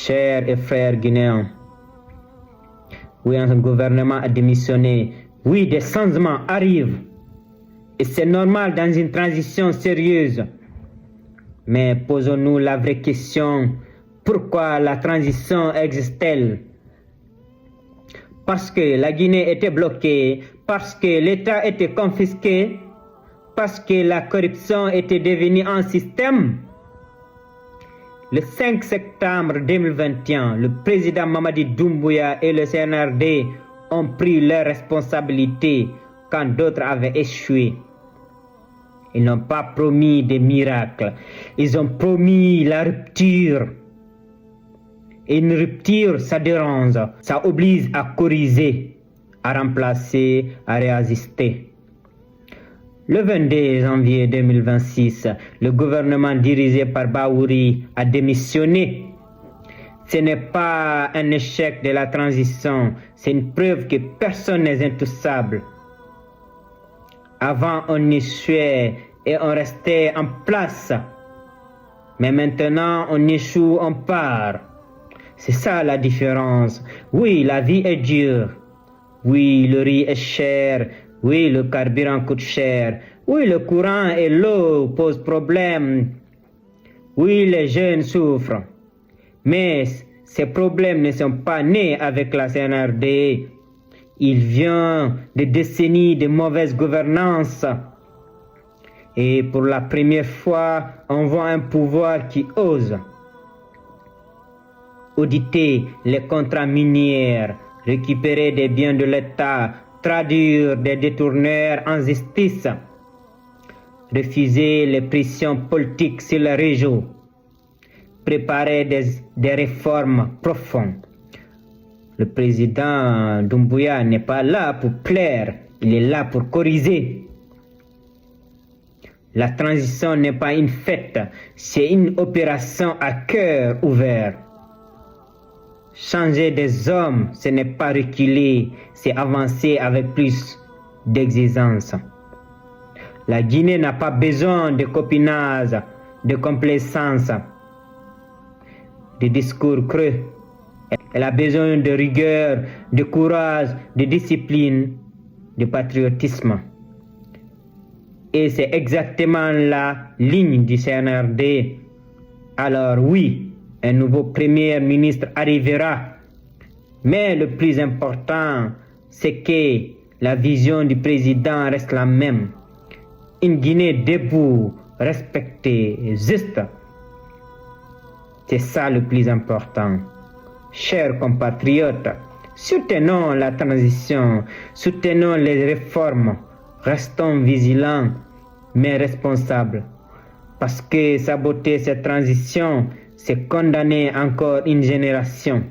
Chers et frères guinéens, oui, un gouvernement a démissionné. Oui, des changements arrivent. Et c'est normal dans une transition sérieuse. Mais posons-nous la vraie question, pourquoi la transition existe-t-elle? Parce que la Guinée était bloquée, parce que l'État était confisqué, parce que la corruption était devenue un système. Le 5 septembre 2021, le président Mamadi Doumbouya et le CNRD ont pris leurs responsabilités quand d'autres avaient échoué. Ils n'ont pas promis des miracles, ils ont promis la rupture. Et une rupture, ça dérange, ça oblige à corriger, à remplacer, à réajuster. Le 22 janvier 2026, le gouvernement dirigé par Bahouri a démissionné. Ce n'est pas un échec de la transition, c'est une preuve que personne n'est intouchable. Avant, on échouait et on restait en place. Mais maintenant, on échoue, on part. C'est ça la différence. Oui, la vie est dure. Oui, le riz est cher. Oui, le carburant coûte cher. Oui, le courant et l'eau posent problème. Oui, les jeunes souffrent. Mais ces problèmes ne sont pas nés avec la CNRD. Ils viennent de décennies de mauvaise gouvernance. Et pour la première fois, on voit un pouvoir qui ose auditer les contrats miniers, récupérer des biens de l'État, traduire des détourneurs en justice, refuser les pressions politiques sur la région, préparer des réformes profondes. Le président Doumbouya n'est pas là pour plaire, il est là pour corriger. La transition n'est pas une fête, c'est une opération à cœur ouvert. Changer des hommes, ce n'est pas reculer, c'est avancer avec plus d'exigence. La Guinée n'a pas besoin de copinage, de complaisance, de discours creux. Elle a besoin de rigueur, de courage, de discipline, de patriotisme. Et c'est exactement la ligne du CNRD. Alors oui, un nouveau premier ministre arrivera. Mais le plus important, c'est que la vision du président reste la même. Une Guinée debout, respectée, juste. C'est ça le plus important. Chers compatriotes, soutenons la transition, soutenons les réformes, restons vigilants, mais responsables. Parce que saboter cette transition, c'est condamner encore une génération.